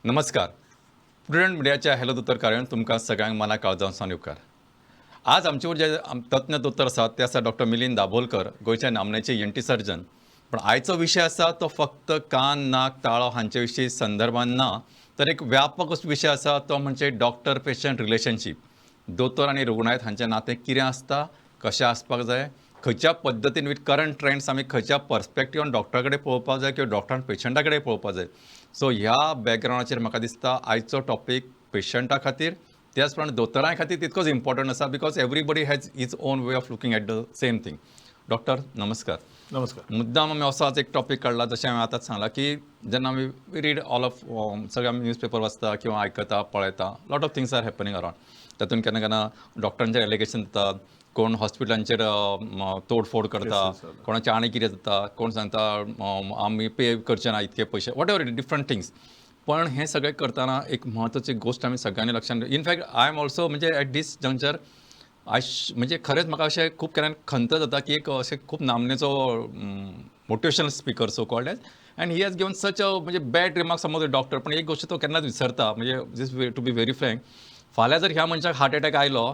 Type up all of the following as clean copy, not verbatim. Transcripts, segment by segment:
नमस्कार. प्रुडंट मिडियाच्या हॅलो दोतोर कार्यावळीन तुमकां सगळ्यांक मना काळजांसान येवकार. आज आमचे जे तज्ञ दोतोर आसात ते आसा डॉक्टर मिलिंद दाबोलकर, गोंयचे नामनेचे ENT सर्जन. पण आयचो विशय आसा तो फक्त कान, नाक, ताळो हांचे विशीं संदर्भान ना, तर एक व्यापक विशय आसा तो म्हणजे डॉक्टर पेशंट रिलेशनशीप. दोतोर आनी रुग्णायत हांचें नातें कितें आसता, कशें आसपाक जाय, खंयच्या पद्दतीन विथ करंट ट्रेंड्स आमी खंयच्या पर्स्पेक्टिवान डॉक्टरा कडेन पळोवपाक जाय किंवा डॉक्टरान पेशंटा कडेन पळोवपाक जाय. सो ह्या बॅकग्रावंडाचेर म्हाका दिसता आयचो टॉपीक पेशंटा खातीर त्याच प्रमाणे दोतोरां खातीर तितकोच इम्पॉर्टंट आसा because everybody has is own way of looking at the same thing. Doctor नमस्कार. नमस्कार. मुद्दाम आमी असो आज एक टॉपीक काडला जशें हांवें आतांच सांगलां की जेन्ना आमी रीड ऑल ऑफ सगळे आमी न्यूजपेपर वाचता किंवा आयकता पळयता lot of things are happening around. तातूंत केन्ना केन्ना डॉक्टरांचेर एलिगेशन जातात, कोण हॉस्पिटलांचेर तोडफोड करता, कोणाचें आनी कितें जाता, कोण सांगता आमी पे करचे ना इतके पयशे, वॉट एवर डिफरंट थिंग्स. पण हे सगळें करतना एक म्हत्वाची गोश्ट आमी सगळ्यांनी लक्षात इनफॅक्ट आय एम ऑल्सो म्हणजे एट दीस जंक्चर म्हणजे खरेंच म्हाका अशें खूब केन्ना खंत जाता की एक अशें खूब नामनेचो motivational speaker so called as and he has given such a म्हणजे बॅड रिमार्क्स समज डॉक्टर. पण एक गोश्ट तो केन्नाच विसरता म्हणजे this way to be very frank, फाल्यां जर ह्या मनशाक हार्ट अटॅक आयलो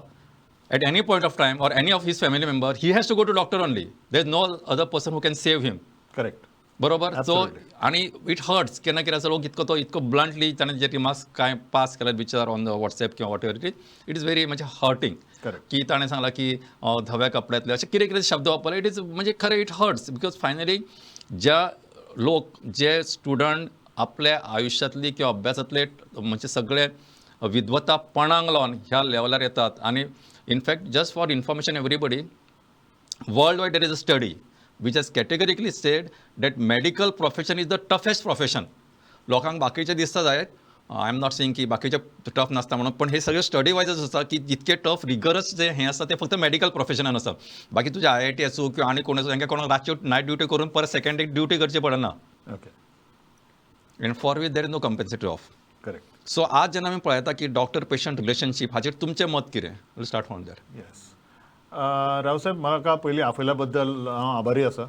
at any point of time or any of his family member, he has to go to doctor only. There is no other person who can save him. Correct. बरोबर. So Absolutely. आणि it hurts केन्ना कितें आसा लोक इतको bluntly ताणें जे remarks काय पास केल्यात विचार ऑन द व्हॉट्सएप किंवा what ever it is very म्हणजे हर्टिंग. Correct. की ताणें सांगला की धव्या कपड्यातले असे कितें कितें शब्द वापरले. इट इज म्हणजे खरें इट हर्ट्स बिकॉज फायनली ज्या लोक जे स्टुडंट आपल्या आयुश्यांतली किंवा अभ्यासातले म्हणजे सगळे विद्वता पणांक लावन ह्या लेवलार येतात. आणि in fact just for information everybody, world wide there is a study which has categorically said that medical profession is the toughest profession. लोकांक बाकीचे दिसता जायत, आय एम नॉट सेईंग की बाकीचे टफ नासता म्हणून, पण हे सगळे स्टडी वायजच आसा की जितके टफ रिगरस जे हे आसा ते फक्त मेडिकल प्रोफेशनान आसा. बाकी तुझे IIT आसूं किंवा आनी कोण आसूं तांकां कोणाक रातच्यो नायट ड्युटी करून परत सेकंड ड्युटी करची पडना. Okay. And for which there is no compensatory off. Correct. So आज जेन्ना आमी पळयता की डॉक्टर पेशंट रिलेशनशीप हाचेर तुमचें मत कितें? Will start from there. Yes. Raosaheb, म्हाका पयलीं आपयल्या बद्दल हांव आभारी आसा.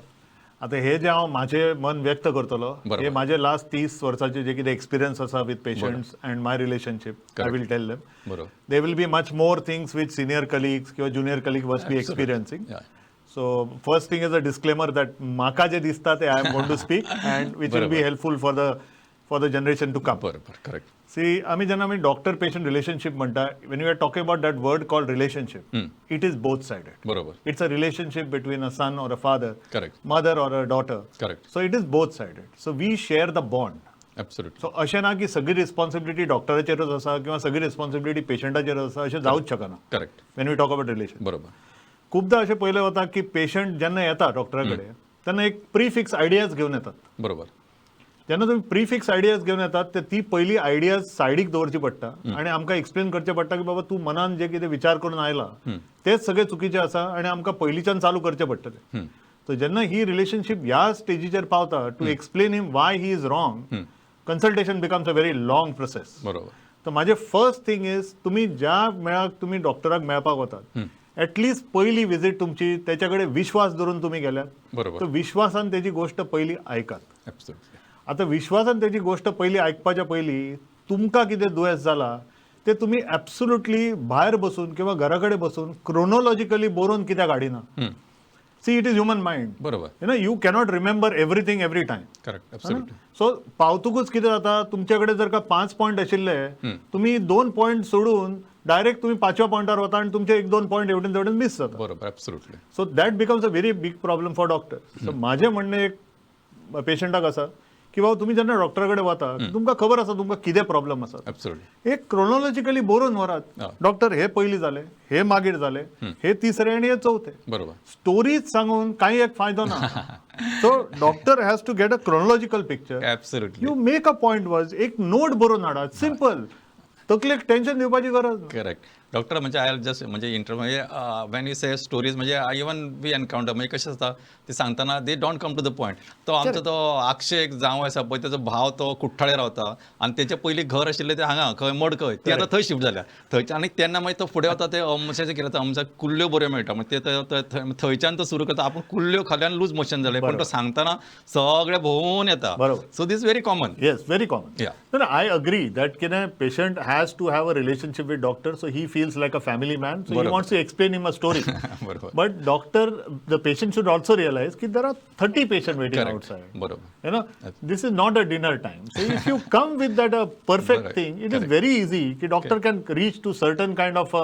आतां हे जे हांव म्हाजें मन व्यक्त करतलो बरोबर. हे म्हाजे लास्ट 30 वर्साचे जे कितें एक्सपिरियन्स आसा with patients and my relationship, I will tell them. बरोबर. They will be much more things with senior colleagues किंवा junior colleague must be experiencing. Yeah. So first thing is a disclaimer that म्हाका जे दिसता ते I am going to speak and which will be helpful for the generation to come. बरोबर. Correct. See, आम्ही जेन्ना आमी doctor patient relationship म्हणटा, when you are talking about that word called relationship, it is both sided. बरोबर. It's a relationship between a son or a father, Correct. mother or a daughter. Correct. So it is both sided. So we share the bond. Absolutely. So अशें ना की सगळी responsibility डॉक्टराचेरच आसा किंवा सगळी responsibility पेशंटाचेर आसा, अशें जावंच शकना. Correct. When we talk about relation. बरोबर. खूपदा अशें पयलें वता की पेशंट जेन्ना येता डॉक्टरा कडेन तेन्ना एक प्रीफिक्स आयडियाज घेवन येतात. बरोबर. जेन्ना तुम्ही प्रीफिक्स आयडियाज घेवन येतात ते ती पयली आयडियाज सायडीक दवरची पडटा आनी आमकां एक्सप्लेन करचें पडटा की बाबा तूं मनान जे कितें विचार करून आयला तेच सगळे चुकीचे आसा आनी आमकां पयलींच्यान चालू करचें पडटलें. सो जेन्ना ही रिलेशनशीप ह्या स्टेजीचेर पावता to explain him why he is wrong, consultation becomes a very long process. बरोबर. तर माझे फर्स्ट थिंग इज तुम्ही ज्या मेळाक तुम्ही डॉक्टराक मेळपाक वतात ऍटलिस्ट पहिली विजीट तुमची त्याच्याकडे विश्वास धरून तुम्ही गेल्यात, बरोबर. तर विश्वासान त्याची गोष्ट पहिली ऐकात. Absolutely. आता विश्वासान त्याची गोष्ट पहिली ऐकपाच्या पहिली तुमका कितें दुयेंस जाला ते तुम्ही ऍब्सोल्युटली भायर बसून किंवा घराकडे बसून क्रोनोलॉजिकली बरोवन कित्याक हाडिना. See, it is human mind. बरोबर. You cannot remember everything every time. Correct. Absolutely. So पावतुकूच कितें जाता, तुमच्याकडे जर का 5 पॉयंट आशिल्ले तुम्ही 2 पॉयंट सोडून डायरेक्ट तुम्ही 5व्या पॉयंटार वता आणि तुमचे 1-2 पॉयंट एवढे तेवढे मिस जातात. बरोबर. Absolutely. So that becomes a very big problem for doctor. So माझे म्हणणे एक पेशंटाक आसा की बाबा तुम्ही जेन्ना डॉक्टराकडे वता तुमकां खबर आसा तुमकां कितें प्रॉब्लेम आसा, ऍब्सोल्युटली. एक क्रोनोलॉजिकली बरोवन व्हरात. डॉक्टर हे पयलीं जाले, हे मागीर जाले, हे तिसरे आणि हे चौथे. बरोबर. स्टोरीज सांगून काही एक फायदो ना. So doctor has to get a chronological picture. Absolutely. You make a point was एक नोट बरोवन हाडात. सिंपल. तकलेक टेन्शन दिवपाची गरज ना. करेक्ट. डॉक्टर म्हणजे आय जस्ट म्हणजे म्हणजे वेन यू से स्टोरीज म्हणजे इवन वी एनकाउंटर म्हणजे कशें आसता ते सांगतना they don't come to the point. तो आमचो तो अक्षय एक जावं आसा पळय त्याचो भाव तो कुठ्ठाळे रावता आणि तेचे पयलीं घर आशिल्लें ते हांगा खंय मडकय ती आतां थंय शिफ्ट जाल्या थंयच्यान आनी तेन्ना मागीर तो फुडें वता ते अमशेचें कितें जाता अमशाक कुल्ल्यो बऱ्यो मेळटा म्हणजे ते थंयच्यान तो सुरू करता आपूण कुल्ल्यो खाल्ल्यान लूज मोशन जालें पण तो सांगतना सगळे भोंवून येता. बरोबर. So this very common. Yes, very common. Yeah. No, I agree that patient has to have a relationship with doctor, so he feels like a family man. So he बरोबर. wants to explain him a story. बरोबर. But the patient should also realize that there are 30 patients waiting Correct. outside. बरोबर. You know, this is not a dinner time. So if you come with that perfect Correct. thing, it is Correct. very easy. The doctor can reach to certain kind of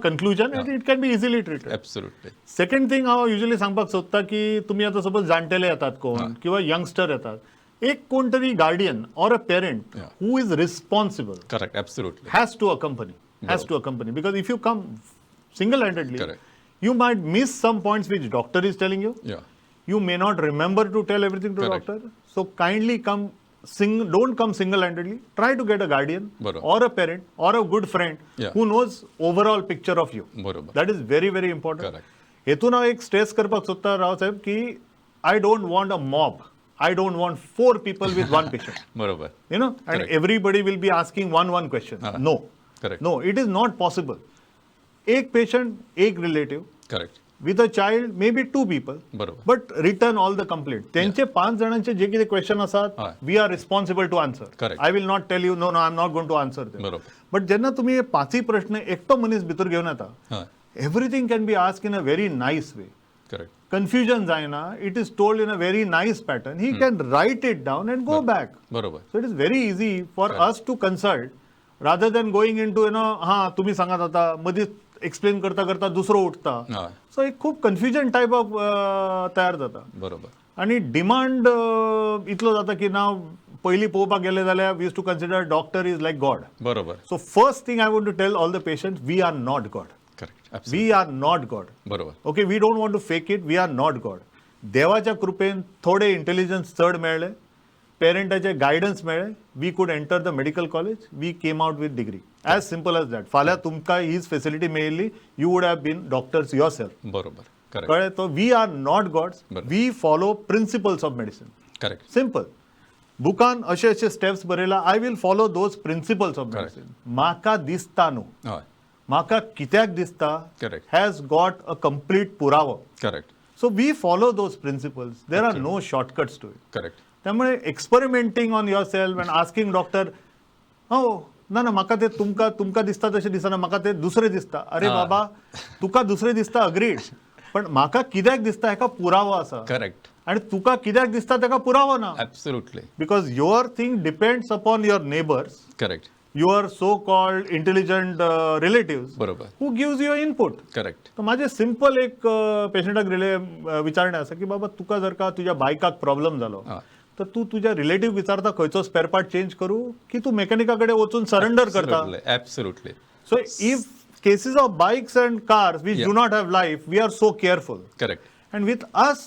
conclusion, and it can be easily treated. Absolutely. Second thing हांव usually सांगपाक सोदता की तुम्ही आता suppose जाणटेले येतात कोण किंवा youngster येतात एक कोण तरी guardian or a parent who is responsible Correct. Absolutely. has to accompany because if you come single-handedly Correct. you might miss some points which doctor is telling you. Yeah. You may not remember to tell everything to Correct. doctor, so kindly come don't come single-handedly. Try to get a guardian बरोबर. or a parent or a good friend Yeah. who knows overall picture of you. बरोबर. That is very very important. Correct. हेतून हांव एक stress करपाक सोदता राव साहेब की I don't want a mob. I don't want 4 people with one patient. बरोबर. You know, and Correct. everybody will be asking one question. No. Correct. No, it is not possible. एक patient, एक relative, Correct. with a child, maybe 2 people, बरोबर. but return all the complaint. त्यांचे 5 जणांचे जे कितें question आसात, हय. we are responsible to answer. Correct. I will not tell you, no, I'm not going to answer them. बरोबर. But जेन्ना तुम्ही हे 5 प्रश्न एकटो मनीस भितर घेवन येता, हय. everything can be asked in a very nice way. Correct. Confusion जायना, it is told in a very nice pattern. He can write it down and go back. बरोबर. So it is very easy for Correct. us to consult rather than going into, हां तुम्ही सांगात आता मदींच explain करता करता दुसरो उठता. हय. सो एक खूप कन्फ्युजन टायप ऑफ तयार जाता बरोबर. आणि डिमांड इतलो जाता की नाव पयलीं पळोवपाक गेले जाल्यार we use to consider doctor is like God. बरोबर. So first thing I want to tell all the patient we are not God. Correct. Absolutely. We are not God. बरोबर. Okay we don't want to fake it. We are not God. देवाच्या कृपेन थोडे intelligence चड मेळ्ळे, पेरंटाचे guidance मेळ्ळे, we could enter the medical college, we came out with degree. As simple as that. फाल्यां तुमकां हीच फेसिलिटी मेळिल्ली, you would have been doctors yourself. बरोबर. करेक्ट. कळ्ळें? तो वी आर नॉट गॉड्स. बरोबर. We follow principles of medicine. Correct. Simple. बुकान अशे अशे स्टेप्स बरयला, I will follow those principles of Correct. Medicine. म्हाका दिसता न्हू, हय. म्हाका कित्याक दिसता Correct. Has got a complete पुरावो. Correct. So we follow those principles. There are no shortcuts to it. Correct. त्यामुळे experimenting on your self and asking doctor, हो ना ना म्हाका ते तुमकां दिसता तशें दिसना, म्हाका ते दुसरें दिसता. अरे बाबा तुका दुसरें दिसता अग्रीड, पण म्हाका कित्याक दिसता हेका पुरावो आसा. करेक्ट. आणि तुका कित्याक दिसता तेका पुरावो ना. Absolutely. Because your thing depends upon your neighbours, correct. Your so called intelligent relatives बरोबर. हू गिव्स युअर इनपुट. करेक्ट. तर माझे सिंपल एक पेशंटाक विचारणे आसा की बाबा तुका जर का तुझ्या बायकाक प्रॉब्लेम जालो हय. तर तू तुझ्या रिलेटिव्ह विचारता खंयचो स्पेअर पार्ट चेंज करू की तू मेकॅनिकाकडे वचून सरेंडर करता. Absolutely. So if cases of bikes and cars which Yeah. Do not have life, we are so careful. Correct. And with us,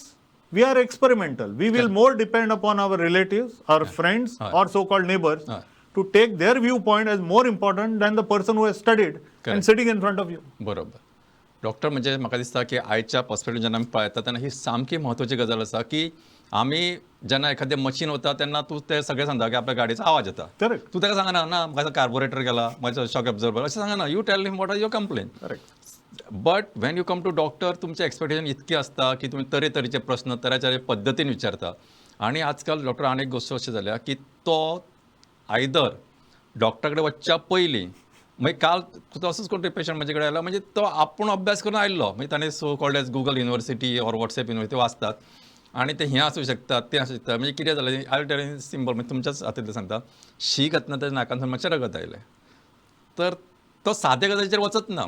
we are experimental. We will more depend upon our relatives, our friends, Right. or so-called neighbors Right. to take their viewpoint as more important than the person who has studied Correct. and sitting in front of you. बरोबर. Doctor म्हणजे म्हाका दिसता की आयच्या perspective जेन्ना आमी पळयता तेन्ना ही सामकी म्हत्वाची गजाल आसा की आमी जेन्ना एखादें मशीन वता तेन्ना तूं तें सगळें सांगता की आपल्या गाडयेचो आवाज येता. Correct. तूं ताका सांगना ना म्हाका कार्बोरेटर गेला, म्हाजो शॉक एब्झॉर्बर अशें सांगना. You tell him what are your complain. Correct. But when you come to doctor तुमचे एक्सपेक्टेशन इतके आसता की तुम्ही तरेतरेचे प्रश्न तरेतरे पद्दतीन विचारता. आणि आजकाल डॉक्टर आनी एक गोश्ट अशी जाल्या की तो आयदर डॉक्टरा कडेन वचच्या पयलीं मागीर काल तसोच कोण तरी पेशंट म्हजे कडेन आयलो म्हणजे तो आपूण अभ्यास करून आयल्लो मागीर ताणें so called as Google university or WhatsApp university वाचतात आणि ते हें आसूं शकता तें आसूं शकता. म्हणजे कितें जालें आय टेल सिंपल म्हणजे तुमच्याच हातींतलें सांगता. शी घातना ताच्या नाकांतल्यान मातशें रगत आयलें तर तो सादे गजालीचेर वचत ना.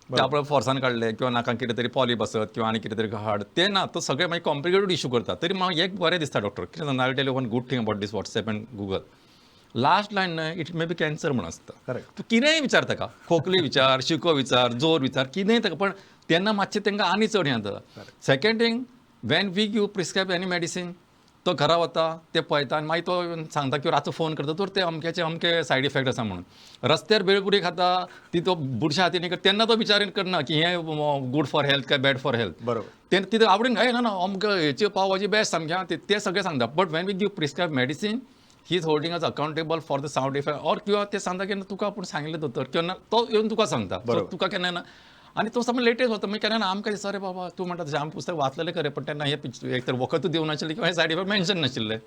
ते आपण फोर्सान काडले किंवा नाकांत कितें तरी पॉली बसत किंवा आनी कितें तरी हाड ते ना. तो सगळे मागीर कॉम्प्लिकेटेड इशू करता. तरी म्हाका एक बरें दिसता डॉक्टर कितें सांगता. I tell you one good thing about this WhatsApp and Google. Last line it may be cancer म्हण आसता. Correct. तूं कितेंय विचार ताका, खोकली विचार, शिको विचार, जोर विचार, कितेंय ताका. पण तेन्ना मातशें तांकां आनी चड हें जाता. Second thing when we give prescribe any medicine तो घरा वता ते पळयता आनी मागीर तो सांगता की रातचो फोन करता तर ते अमक्याचे अमके सायड इफेक्ट आसा म्हणून रस्त्यार बेळपुरी खाता ती तो बुरशा हातीन करता तेन्ना तो विचार करना की हें गूड फॉर हेल्थ काय बॅड फॉर हेल्थ बरोबर तेन्ना तिथे आवडून काय ना अमकें हेची पाव भाजी बेस्ट सामकें ते सगळें सांगता but when we give prescribe medicine he is holding us accountable for the side effect or किंवा ते सांगता की तुका आपूण सांगिल्लें दोतोर किंवा तो येवन तुका सांगता तुका केन्ना ना आणि तो समज लेटेस्ट होता मागीर केन्ना आमकां दिसता रे बाबा तूं म्हणटा तशें आमी पुस्तक वाचलेलें खरें पण तेन्ना हे एक तर वखदूच दिवं नाशिल्लें किंवा हे सायड इफेक्ट मेन्शन नाशिल्ले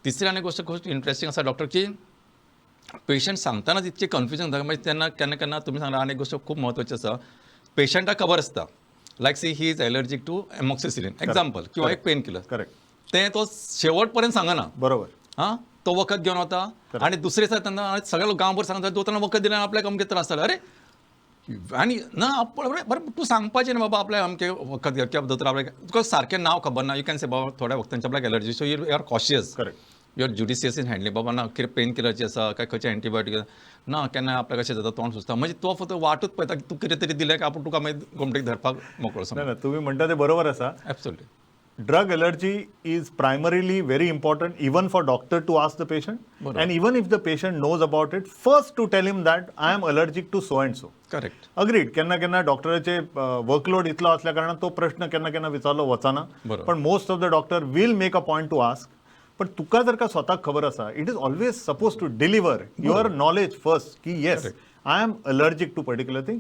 तिसरी आनी गोष्ट खूब इंट्रस्टिंग आसा डॉक्टर की पेशंट सांगतानाच इतके कन्फ्युजन जाता मागीर तेन्ना केन्ना केन्ना तुमी सांगता आनी एक गोष्ट खूब म्हत्वाची आसा पेशंटाक खबर आसता like see he is allergic to amoxicillin example किंवा एक पेन किलर करेक्ट ते तो शेवट पर्यंत सांगना बरोबर हां तो वखद घेवन वता आणि दुसरे दिसा तेन्ना सगळ्या गांवभर सांगता दोतोरान वखद दिल्यान आपल्याक अमके त्रास जाता अरे आणि ना बरं तूं सांगपाचें न्ही बाबा आपल्या अमके वखद घे किंवा दोतोर आपल्याक तुका सारकें नांव खबर ना यू कॅन से बाबा थोड्या वखदांचे आपल्याक allergy so you are cautious correct you are judicious in handling बाबा ना कितें पेन किलरची आसा काय खंयचे एंटीबायोटीक ना केन्ना आपल्याक अशें जाता तोंड सुचता म्हणजे तो फक्त वाटूच पळयता की तूं कितें तरी दिलें की आपूण तुका मागीर गोमटेक धरपाक मोकळो नाही ना तुम्ही म्हणता ते बरोबर आसा absolutely drug allergy is primarily very important even for doctor to ask the patient and even if the patient knows about it first to tell him that I am allergic to so and so correct agreed केन्ना केन्ना डॉक्टराचे workload इतलो असल्या कारणान तो प्रश्न केन्ना केन्ना विचारलो वचना बरोबर. पण most of the doctor will make a point to ask पण तुका जर का स्वताक खबर आसा it is always suppose to deliver your knowledge first की yes I am allergic to particular thing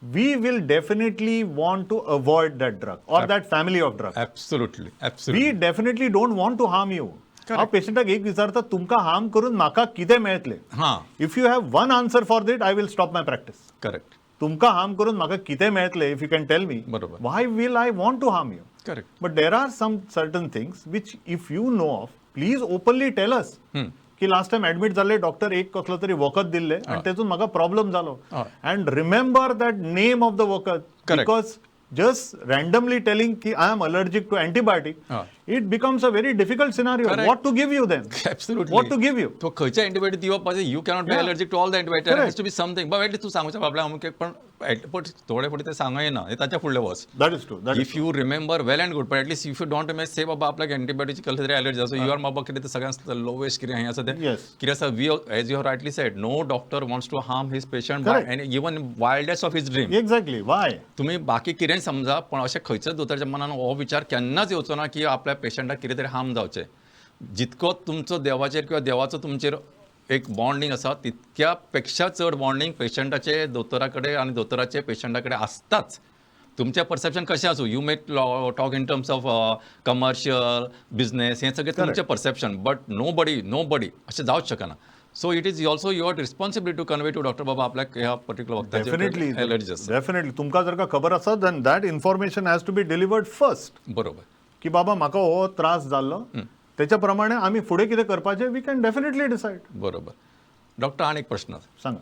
we will definitely want to avoid that drug or that family of drugs. Absolutely We absolutely definitely don't want to harm you. हांव पेशंटाक एक विचारता तुमकां harm करून म्हाका कितें मेळटलें हां if you have one answer for that I will stop my practice correct तुमकां हार्म करून म्हाका कितें मेळटलें if you can tell me बरोबर. Why will I want to harm you correct but there are some certain things which if you know of please openly tell us की last time admit जाल्ले doctor एक कसलो तरी वखद दिल्ले आणि तेतून म्हाका प्रॉब्लेम जालो and remember that name of the वखद बिकॉज जस्ट रँडमली टेलिंग की I am allergic to antibiotic it becomes a very difficult scenario what to give you then absolutely what to give you तो खंयच्या antibiotic दिवप पाहिजे you cannot be allergic to all the antibiotic has to be something but at least तू सांगूच्या आपल्या अमुक पण थोडे फावटी ते सांगू येना हे ताच्या फुडले वच that is true if you remember well and good पण at least if you don't remember say बाबा आपल्याक अँटीबायोटीची कसली तरी एलर्जी आसा यू आर बाबा कितें ते सगळ्यांत लोवेस्ट कितें हें आसा तें Yes. कितें आसा we as you have rightly said no doctor wants to harm his patient by any even wildest of his dream exactly why तुम्ही बाकी कितें समजा पण अशें खंयच्याच दोतोराच्या मनान हो विचार केन्नाच येवचो ना की आपल्या पेशंटाक कितें तरी हार्म जावचें जितको तुमचो देवाचेर किंवा देवाचो तुमचेर एक बॉन्डिंग आसा तितक्या पेक्षा चड बॉन्डिंग पेशंटाचे दोतोरा कडेन आनी दोतोराचे पेशंटा कडेन आसताच तुमचें परसेप्शन कशें आसूं you may talk in terms of commercial business हें सगळें तुमचें परसेप्शन बट नो बडी अशें जावंच शकना so it is also your responsibility to convey to doctor बाबा आपल्याक ह्या पर्टिक्युलर डेफिनेटली वखदाची एलर्जी आसा डेफिनेटली तुमकां जर का खबर आसा then that information has to be delivered first बरोबर की बाबा म्हाका हो त्रास जाल्लो त्याच्या प्रमाणे आम्ही फुडें कितें करपाचें वी कॅन डेफिनेटली डिसायड बरोबर डॉक्टर आनी एक प्रश्न सांगा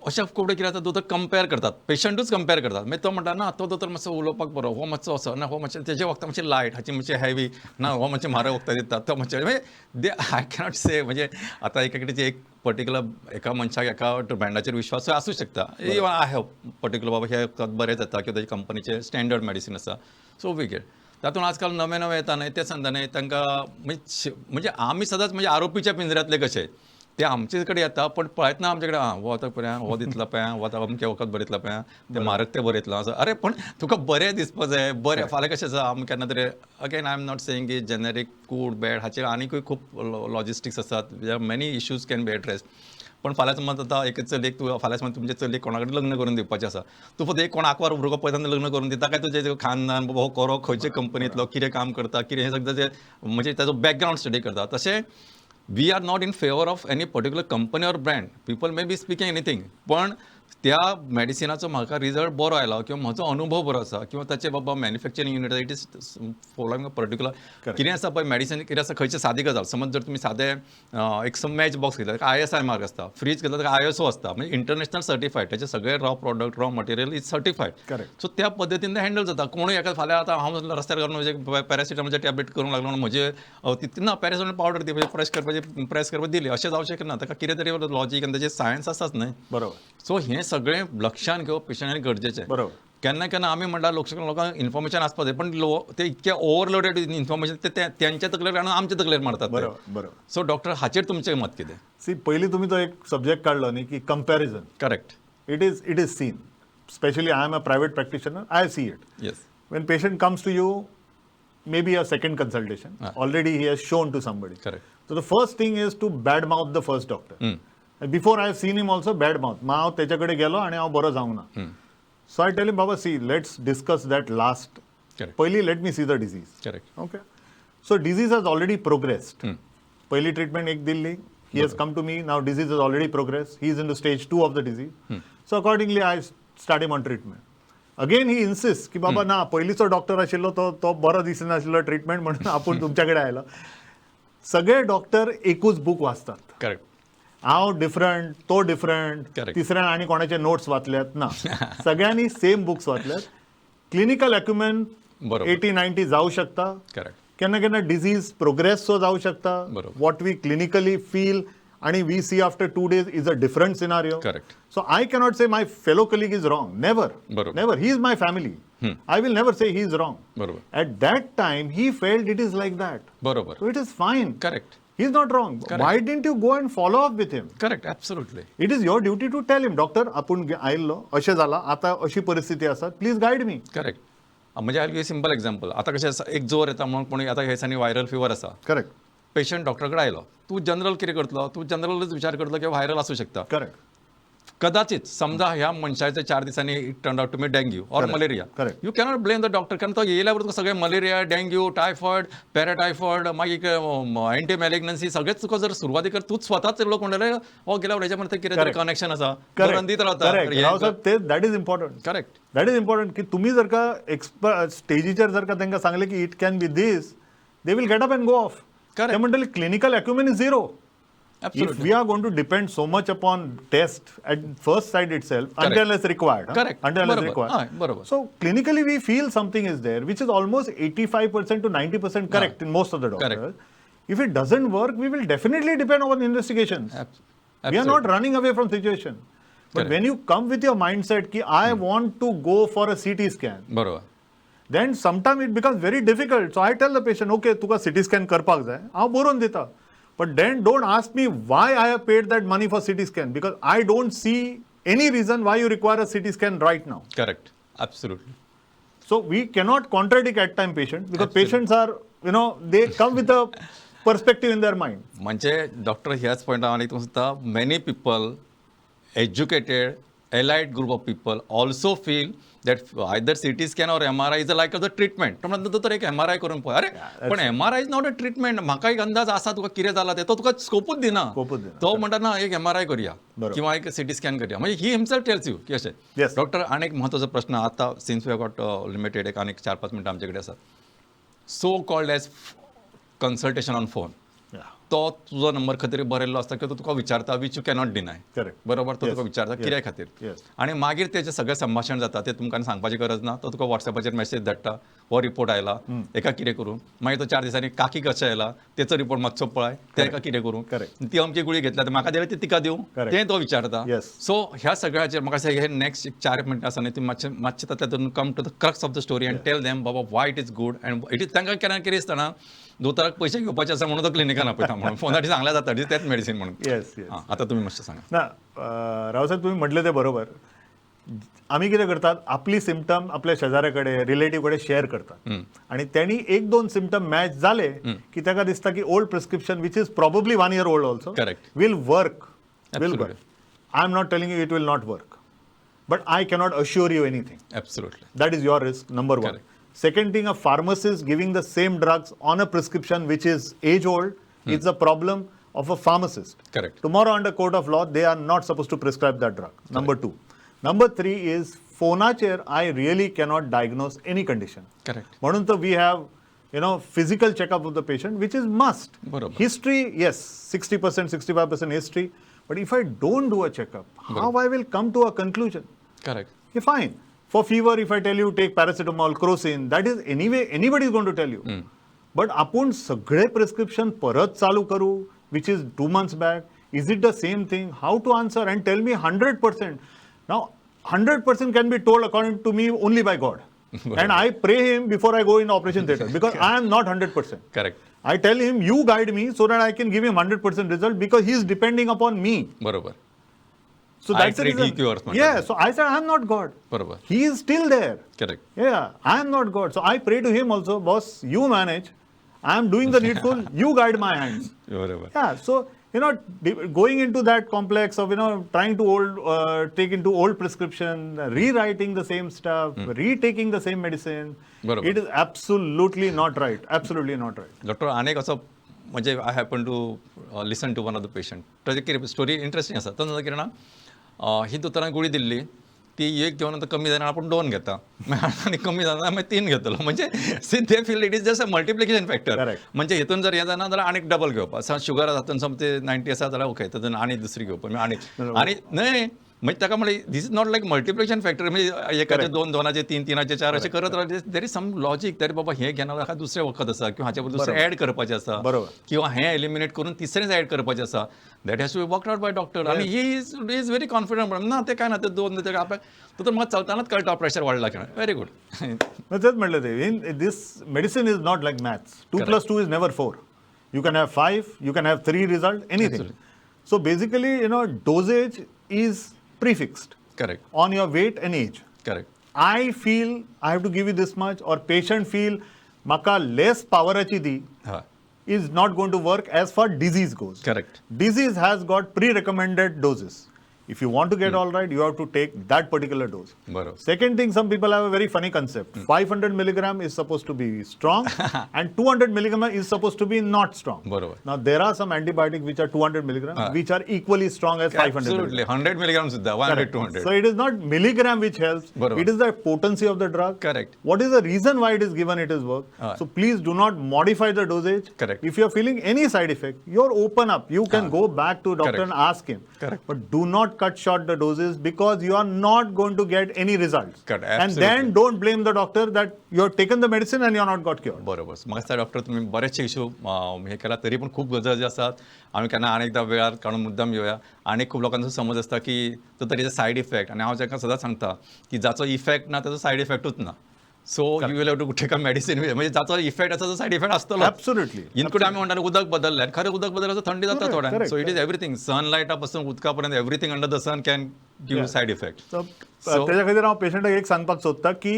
अशा कपडे कितें जाता दोतोर कंपेर करतात पेशंटूच कंपेर करतात मागीर तो म्हणटा ना तो दोतोर मातसो उलोवपाक बरो हो मातसो असो ना हो मातशें तेजे वखदां मातशें लायट हाची मातशें हॅवी ना हो मातशें म्हारग वखदां दिता तो मातशें म्हणजे दे आय कॅनॉट से म्हणजे आतां एका कडेन एक पर्टिक्युलर एका मनशाक एका ब्रँडाचेर विश्वास आसूं शकता इवन आय हॅव पर्टिक्युलर बाबा हे वखद बरें जाता किंवा तेजे कंपनीचे स्टँडर्ड मेडिसीन आसा सो वी गेट तातूंत आजकाल नवे नवे येता न्हय ते सांगता न्हय तांकां म्हणजे आमी सदांच म्हणजे आरोपीच्या पिंजऱ्यांतले कशे ते आमचे कडेन येता पण पळयत ना आमचे कडेन हो आतां पळय हो दितला पळय हो आतां अमकें वखद बरयतला पळय ते म्हारग ते बरयतलो असो अरे पण तुका बरें दिसपा जाय बरें फाल्यां कशें आसा आमी केन्ना तरी again I am not saying की जेनेरीक गूड बॅड हाचेर आनीकूय खूब लॉजिस्टिक्स आसात many issues can be address पण फाल्यां समज आतां एक चलयेक तूं फाल्यां समज तुमचे चलयेक कोणा कडेन लग्न करून दिवपाचें आसा तूं फक्त एक कोण आंकवार भुरगो पळयतना लग्न करून दिता काय तुजें खानदान बाबा हो कोरो खंयचे कंपनींतलो कितें काम करता कितें हें सगळें म्हणजे ताजो बॅकग्रावंड स्टडी करता तशें we are not in favour of any particular company or brand people may be speaking anything पण त्या मेडिसिनाचो म्हाका रिजल्ट बरो आयलो किंवा म्हजो अनुभव बरो आसा किंवा ताचे बाबा manufacturing unit it is following a particular कितें आसा पळय मेडिसीन कितें आसा खंयचे सादी गजाल समज जर तुमी सादें एक मॅच बॉक्स घेतला ताका ISI मार्क आसता फ्रीज घेतला ताका ISO आसता म्हणजे इंटरनॅशनल सर्टिफायड ताचे सगळे raw product raw material is certified Correct. So त्या पद्दतीन ते हँडल जाता कोणूय एका फाल्यां आतां हांव रस्त्यार घालून म्हणजे पॅरासिटामॉलचे टॅबलेट करूंक लागलो म्हणून म्हजे तितली ना पॅरासिटामॉल पावडर दी म्हणजे प्रेस करपाची दिली अशें जावं शकना ताका कितें तरी लॉजीक आनी ताचें सायन्स आसाच न्हय बरोबर सो हें सगळें लक्षांत घेवप पेशंटांनी गरजेचें बरोबर केन्ना केन्ना आमी म्हणटा लोकांक इन्फॉर्मेशन आसपा जाय पण ते इतके ओवरलोडेड इन्फॉर्मेशन ते त्यांच्या तकलेर आनी आमच्या तकलेर मारतात बरोबर सो डॉक्टर हाचेर तुमचें मत कितें सी पयलीं तुमी तो एक सब्जेक्ट काडलो न्ही की comparison correct it is seen specially I am a private practitioner I see it yes when patient comes to you maybe a second consultation already he has shown to somebody Correct. so the first thing is to badmouth the first doctor and before I have seen him also badmouth हांव तेच्याकडे गेलो आणि हांव बरो जावंक ना so I tell him baba see let's discuss that last Correct. पहिली let me see the disease correct okay so disease has already progressed पहिली treatment एक Delhi he has come to me now disease has already progressed he is in the stage 2 of the disease so accordingly I start him on treatment again he insist की बाबा ना पयलींचो doctor आशिल्लो तो बरो दिसनाशिल्लो treatment म्हणून आपूण तुमच्याकडे आयलो सगळे डॉक्टर एकूच बूक वाचतात करेक्ट हांव डिफरंट तो डिफरंट Correct. तिसऱ्यान आनी कोणाचे नोट्स वाचल्यात ना सगळ्यांनी सेम बुक्स वाचल्यात क्लिनिकल एक्युपमेंट बरोबर. 80-90 जावं शकता करेक्ट केन्ना केन्ना डिजीज प्रोग्रेस सो जावं शकता बरोबर. वॉट वी क्लिनिकली फील आणि we see after 2 days is a different scenario Correct. So I cannot say my fellow colleague is wrong. Never. बरोबर. Never. He is my family. I will never say he is wrong. बरोबर At that time, he felt it is like that. बरोबर So it is fine. Correct He is not wrong. Why didn't you go and follow up with him? Correct absolutely It is your duty to tell him, doctor, आपूण आयिल्लो अशें जाला आता अशी परिस्थिती आसा please guide me correct म्हणजे I simple example आता कशें आसा एक जोर येता म्हणून कोणी आता ह्या दिसांनी व्हायरल फिवर आसा करेक्ट पेशंट डॉक्टर कडेन आयलो तूं जनरल कितें करतलो तूं जनरलच विचार करतलो की व्हायरल आसूं शकता करेक्ट कदाचित समजा ह्या मनशाचे 4 दिसांनी it turn out to me dengue or malaria Correct. You cannot blame the doctor कारण तो येयल्यावर तुका सगळे मलेरिया डेंग्यू टायफॉयड पॅराटायफॉयड मागीर एंटी मॅलिग्नन्सी सगळेच तुका जर सुरवाती तूच स्वताच लोक म्हणले हो गेल्या हेच्या मध्ये कितें तरी कनेक्शन आसा बरोवन दीत रावता correct that is important correct that is important की तुम्ही जर का स्टेजीचेर जर का तांकां सांगले की it can be this they will get up and go off Correct. ते म्हणटले clinical equipment is zero If Absolutely. we are going to depend so much upon test at first sight itself, Correct. until unless required. Correct. Until unless बरोबर. required. हां, बरोबर. So clinically we feel something is there, which is almost 85% to 90% correct in most of the doctors. Correct. If it doesn't work, we will definitely depend on investigations. We are not running away from situation. But Correct. when you come with your mindset ki I want to go for a CT scan, बरोबर then sometimes it becomes very difficult. So I tell the patient, okay, Tuka CT scan करपाक जाय, हांव बरोवन दिता. But then don't ask me why I have paid that money for CT scan because I don't see any reason why you require a CT scan right now. Correct absolutely So we cannot contradict at time patient because patients are, they come with a perspective in their mind. म्हणजे doctor ह्याच पॉयंटार आनी तूं सांगता many people educated allied group of people also feel that either CT scan or MRI is like a treatment तो म्हणटा तर एक MRI करून पळय अरे पण MRI is not a treatment म्हाका एक अंदाज आसा तुका कितें जाला ते तो तुका स्कोपूच दिना स्कोपूच दिना. तो म्हणटा ना एक MRI करूया बरोबर. किंवा एक सीटी स्कॅन करूया म्हणजे ही हिमसेल्फ टेल्स यू की अशें Yes. डॉक्टर आनी एक म्हत्वाचो प्रश्न आता since we have got limited एक आनी 4-5 मिनटां आमचे कडेन आसात so called as consultation on phone Yeah. तो तुझो नंबर खातीर बरयल्लो आसता की तो तुका विचारता which you cannot deny Correct. बरोबर तो Yes. तुका विचारता कित्या Yes. खातीर Yes. आनी मागीर तेजें सगळें संभाशण जाता तें तुमकां सांगपाची गरज ना तो तुका वॉट्सॅपाचेर मेसेज धाडटा हो रिपोर्ट आयला एका कितें करूं मागीर तो 4 दिसांनी काकी कशें आयला तेचो रिपोर्ट मातसो पळय तेका कितें करूं Correct. ती अमकी गुळी घेतल्या तर म्हाका दिल्यार ती तिका दिवं Correct. तें तो विचारता Yes. सो ह्या सगळ्याचेर म्हाका दिसता हे नेक्स्ट 4 मिनटां आसा न्ही ती मातशें तातूंत come to the crux of the story and tell them बाबा why it is good and it is तांकां केन्ना कितें दिसतना दोतोराक पयशे घेवपाचे आसा म्हणून तो क्लिनिकान आपयता म्हणून फोनाची सांगल्या जाता तेच मेडिसीन म्हणून Yes, yes. हां आता तुमी मातशें सांगा ना रावसाहेब तुम्ही म्हटले ते बरोबर आम्ही कितें करतात आपली सिमटम आपल्या शेजाऱ्याकडे रिलेटिव्ह कडे शेअर करतात आणि त्यांनी 1-2 सिमटम मॅच झाले की ताका दिसता की old prescription which is probably 1 year old also Correct. Will work Absolutely. I am not telling you it will not work but I cannot assure you anything absolutely that is your risk number 1. Correct. Second thing, a pharmacist giving the same drugs on a prescription which is age old is a problem of a pharmacist. Correct. Tomorrow under court of law they are not supposed to prescribe that drug. Number 2. Number 3 is phonacher I really cannot diagnose any condition. Correct म्हणून तर we have physical checkup of the patient which is must. बरोबर. History, yes, 60%, 65% history. But if I don't do a checkup, how I will come to a conclusion? Correct Okay, fine. For fever, if I tell you take paracetamol, crocin, that is anyway, anybody is going to tell you. But आपण सगळे prescription परत चालू करू, which is 2 months back. Is it the same thing? How to answer? And tell me 100%. Now, 100% can be told according to me only by God. And I pray him before I go in operation theatre because I am not 100%. Correct I tell him, you guide me so that I can give him 100% result because he is depending upon me. बरोबर So I that's the treat reason. he cures, Yeah, so I said, I am not God. बरोबर He is still there. Correct Yeah, I am not God. So I pray to him also, boss, you manage. I am doing the needful. You guide my hands. बरोबर Yeah, so, going into that complex of, trying to take into old prescription, rewriting the same stuff, retaking the same medicine. बरोबर. It is absolutely not right. Absolutely not right. Doctor अनेक असं म्हणजे I happen to listen to one of the patient ताजी कितें story interesting आसा तो कितें ना ही दोतोरान गुळी दिल्ली ती एक घेवन आतां कमी जायना आपूण 2 घेता आनी कमी जायना मागीर 3 घेतलो म्हणजे see they feel it is just a multiplication factor Correct. म्हणजे हितून जर हें जायना जाल्यार आनीक डबल घेवपा शुगर हातून समजे 90 आसा जाल्यार ओके तातून आनी दुसरी घेवपा आनी न्हय म्हणजे ताका म्हणजे this is not like multiplication factor म्हणजे एकाचे 2 2चे 3 3चे 4 अशें करत रावले देर इज सम लॉजीक तरी बाबा हें घेना जाल्यार दुसरें वखद आसा किंवा हाचे बरोबर दुसरें ऍड करपाचें आसा बरोबर. किंवा हें एलिमिनेट करून तिसरेंच ऍड करपाचें आसा that has to be worked out by doctor आनी ही इज व्हेरी कॉन्फिडंट ना ते काय ना ते 2 ते आपल्याक तर म्हाका चलतानाच कळटा प्रेशर वाडला की व्हेरी गुड तेच म्हटलं ते in this medicine is not like maths 2+2 is never 4. You can have 5, you can have 3 result, anything. Absolutely. So basically, dosage is prefixed correct on your weight and age. Correct I feel I have to give you this much, or patient feel maka less powerachi di हां is not going to work as far disease goes. Correct Disease has got pre-recommended doses. If you want to get all right, you have to take that particular dose. बरोबर Second thing, some people have a very funny concept. 500 milligram is supposed to be strong and 200 milligram is supposed to be not strong. बरोबर Now, there are some antibiotics which are 200 milligram, which are equally strong as 500 Absolutely. milligram. 100 milligram सुद्धा 100 Correct. 200 So, it is not milligram which helps. बरोबर. It is the potency of the drug. Correct. What is the reason why it is given it is work. So, please do not modify the dosage. Correct. If you are feeling any side effect, you're open up. You can go back to doctor Correct. and ask him. Correct. But do not cut short the doses because you are not going to get any results. Correct. And Absolutely. then don't blame the doctor that you have taken the medicine and you are not got cured. बरोबर म्हाका दिसता doctor तुमी बरेचशे issue हे केला तरी पण खूप गरजेचे असतात आम्ही केन्ना अनेकदा वेळार काढून मुद्दाम घेवया आणि खूप लोकांचा समज असता की तो तरी सायड इफेक्ट आणि हांव ताका सदांच सांगता की जाचो इफेक्ट ना ताचो सायड इफेक्टूच ना so you will have to take a medicine म्हणजे जाचो इफेक्ट आसा तो सायड इफेक्ट आसतलो Absolutely. इनकूड आम्ही म्हणटा उदक बदलल्यार खरें उदक बदलल्यार थंडी जाता Correct, थोड्यांक correct, so it is everything सनलायटा पासून उदका पर्यंत everything under the sun can give side effect So, त्याच्या खातीर हांव पेशंटाक एक सांगपाक सोदता की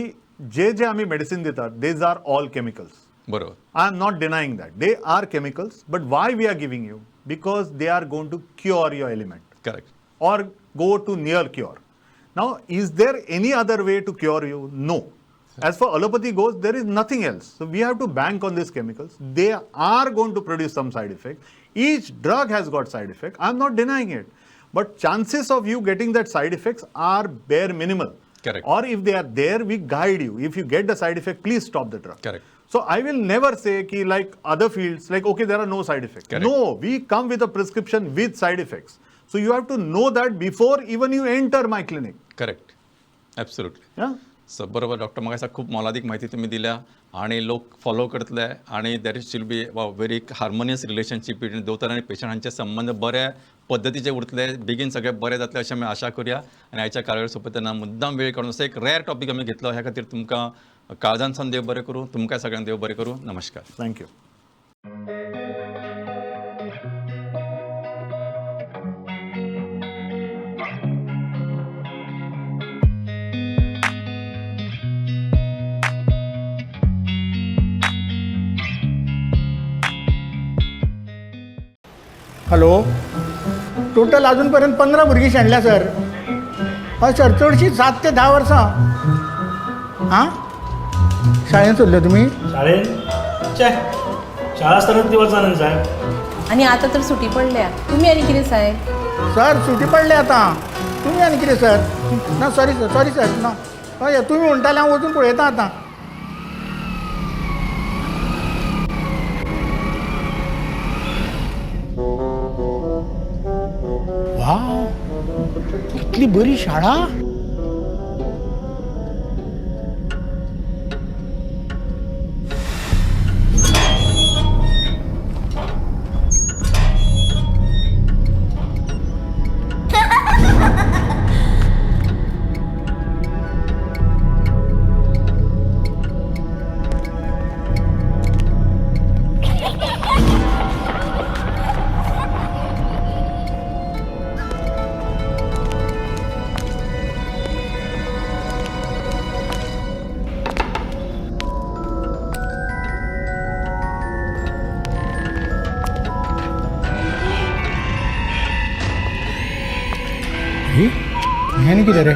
जे आमी मेडिसिन दितात देज आर ऑल केमिकल्स. बरोबर I am not denying that. They are chemicals, but why we are giving you? Because they are going to cure your ailment correct or go to near cure. Now, is there any other way to cure you? No. As for allopathy goes, there is nothing else. So we have to bank on these chemicals. They are going to produce some side effect. Each drug has got side effect. I'm not denying it. But chances of you getting that side effects are bare minimal. Correct. Or if they are there, we guide you. If you get the side effect, please stop the drug. Correct. So I will never say ki like other fields, like okay, there are no side effects. Correct. No, we come with a prescription with side effects. So you have to know that before even you enter my clinic. Correct absolutely Yeah. So बरोबर doctor म्हाका दिसता खूप मोलादीक म्हायती तुम्ही दिल्या आणि लोक फॉलो करतले आणि that is she'll be very harmonious relationship between दोतोर आनी पेशंट हांचे संबंध बऱ्या पद्दतीचे उरतले बेगीन सगळे बरे जातले अशें आमी आशा करूया आनी आयच्या कार्यावळी सोंपयतना मुद्दाम वेळ काडून असो एक रेअर टॉपिक आमी घेतलो ह्या खातीर तुमकां काळजांसान देव बरें करूं तुमकां सगळ्यांक देव बरें करूं नमस्कार Thank you. हॅलो टोटल अजूनपर्यंत 15 भुरगीं शेणल्या सर हय सर चडशीं 7 ते 10 वर्सां आं शाळेंत सोडले तुमी शाळेन चे शाळा आसतना कितें वचना न्ही साहेब आणि आता तर सुटी पडल्या तुम्ही आणि कितें साहेब सर सुटी पडले आतां तुमी आनी कितें सर ना सॉरी सर ना हय तुमी म्हणटाले हांव वचून पळयतां आतां वाव कितली बरी शाळा अरे हे न्ही कितें रे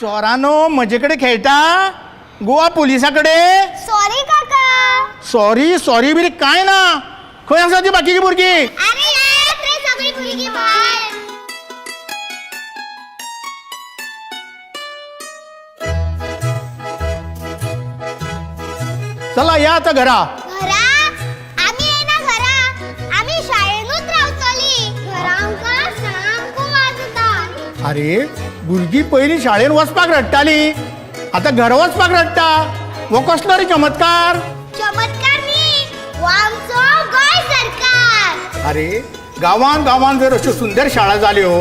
चोरानो म्हजे कडेन खेळटा गोवा पुलिसा कडेन सॉरी काका सॉरी सॉरी बिरी कांय ना खंय आसा ती बाकीची भुरगीं अरे येत रे सगळी भुरगीं भायर चला या आता घरा घरा आम्ही येना घरा आम्ही शाळेनूच रावतली घरा आमकां सामको वाजता अरे भुरगीं पयलीं शाळेन वचपाक रडटाली आतां घरा वचपाक रडटा हो कसलो रे चमत्कार चमत्कार न्ही हो आमचो गोंय सरकार अरे गांवांत गांवांत जर अश्यो सुंदर शाळा जाल्यो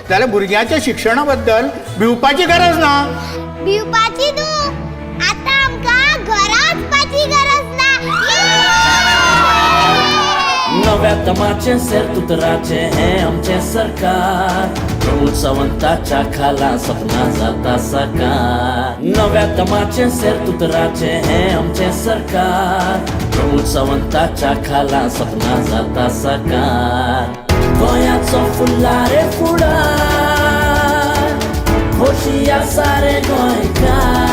जाल्यार भुरग्यांच्या शिक्षणा बद्दल भिवपाची गरज ना भिवपाची तूं आतां आमकां घरा वचपाची गरज ना नव्या तमाचे सेरतुतराचे हे आमचे सरकार प्रमोद सावंताच्या खाला सपना जाता साकार नव्या तमाचे सेरतुतराचे हे आमचे सरकार प्रमोद सावंताच्या खाला सपना जाता साकार गोंयाचो फुल्लारे फुडार खोशया सारे गोंयकार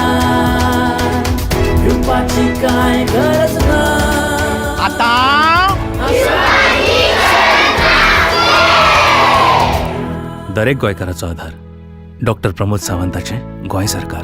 भिवपाची कांय गरज ना आता दरेक गोंयकाराचो आधार डॉक्टर प्रमोद सावंताचें गोंय सरकार.